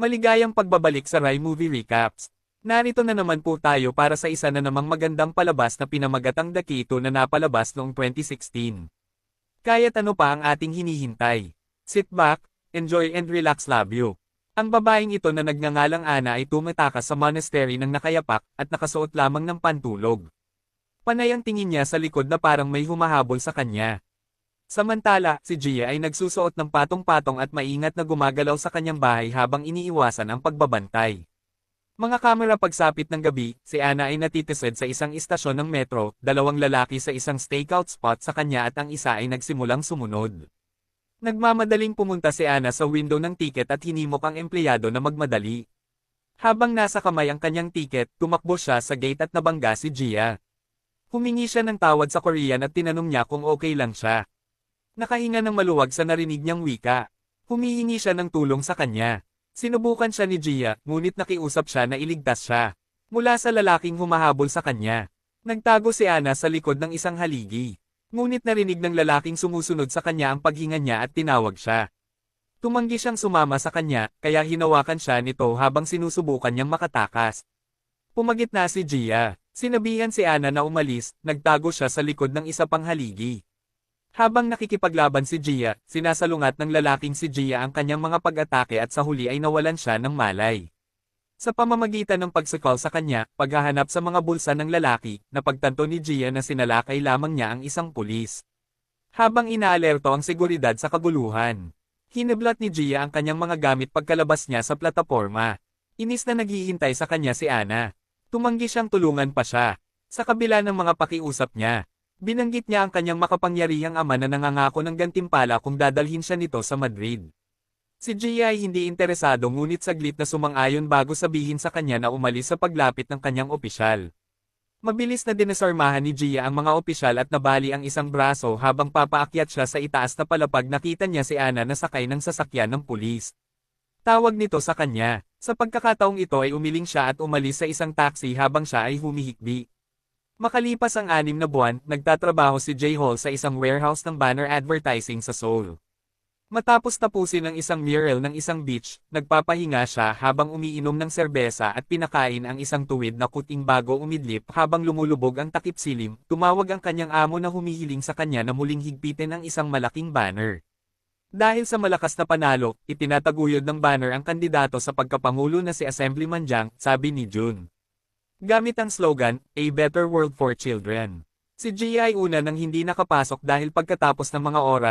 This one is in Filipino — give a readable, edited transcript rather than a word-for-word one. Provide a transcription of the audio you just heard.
Maligayang pagbabalik sa Rai Movie Recaps. Narito na naman po tayo para sa isa na namang magandang palabas na pinamagatang Dakito na napalabas noong 2016. Kaya't ano pa ang ating hinihintay? Sit back, enjoy and relax, love you. Ang babaeng ito na nagngangalang Ana ay tumatakas sa monastery ng nakayapak at nakasuot lamang ng pantulog. Panay ang tingin niya sa likod na parang may humahabol sa kanya. Samantala, si Gia ay nagsusuot ng patong-patong at maingat na gumagalaw sa kanyang bahay habang iniiwasan ang pagbabantay. Mga kamera pagsapit ng gabi, si Ana ay natitisid sa isang istasyon ng metro, dalawang lalaki sa isang stakeout spot sa kanya at ang isa ay nagsimulang sumunod. Nagmamadaling pumunta si Ana sa window ng tiket at hinimok ang empleyado na magmadali. Habang nasa kamay ang kanyang tiket, tumakbo siya sa gate at nabangga si Gia. Humingi siya ng tawad sa Korean at tinanong niya kung okay lang siya. Nakahinga ng maluwag sa narinig niyang wika. Humihingi siya ng tulong sa kanya. Sinubukan siya ni Gia, ngunit nakiusap siya na iligtas siya mula sa lalaking humahabol sa kanya. Nagtago si Ana sa likod ng isang haligi. Ngunit narinig ng lalaking sumusunod sa kanya ang paghinga niya at tinawag siya. Tumanggi siyang sumama sa kanya, kaya hinawakan siya nito habang sinusubukan niyang makatakas. Pumagit na si Gia. Sinabihan si Ana na umalis, nagtago siya sa likod ng isa pang haligi. Habang nakikipaglaban si Gia, sinasalungat ng lalaking si Gia ang kanyang mga pag-atake at sa huli ay nawalan siya ng malay. Sa pamamagitan ng pagsukal sa kanya, paghahanap sa mga bulsa ng lalaki, napagtanto ni Gia na sinalakay lamang niya ang isang pulis. Habang inaalerto ang seguridad sa kaguluhan, hiniblat ni Gia ang kanyang mga gamit pagkalabas niya sa plataporma. Inis na naghihintay sa kanya si Ana. Tumanggi siyang tulungan pa siya. Sa kabila ng mga pakiusap niya, binanggit niya ang kanyang makapangyarihang ama na nangangako ng gantimpala kung dadalhin siya nito sa Madrid. Si Gia ay hindi interesado ngunit saglit na sumang-ayon bago sabihin sa kanya na umalis sa paglapit ng kanyang opisyal. Mabilis na dinasarmahan ni Gia ang mga opisyal at nabali ang isang braso habang papaakyat siya sa itaas na palapag. Nakita niya si Ana na sakay ng sasakyan ng pulis. Tawag nito sa kanya. Sa pagkakataong ito ay umiling siya at umalis sa isang taxi habang siya ay humihikbi. Makalipas ang 6 na buwan, nagtatrabaho si J-Hall sa isang warehouse ng banner advertising sa Seoul. Matapos tapusin ang isang mural ng isang beach, nagpapahinga siya habang umiinom ng serbesa at pinakain ang isang tuwid na kuting bago umidlip habang lumulubog ang takip silim. Tumawag ang kanyang amo na humihiling sa kanya na muling higpitin ang isang malaking banner. Dahil sa malakas na panalo, itinataguyod ng banner ang kandidato sa pagkapangulo na si Assemblyman Jang, sabi ni Jun. Gamit ang slogan, A Better World for Children. Si Gia ay una nang hindi nakapasok dahil pagkatapos ng mga oras,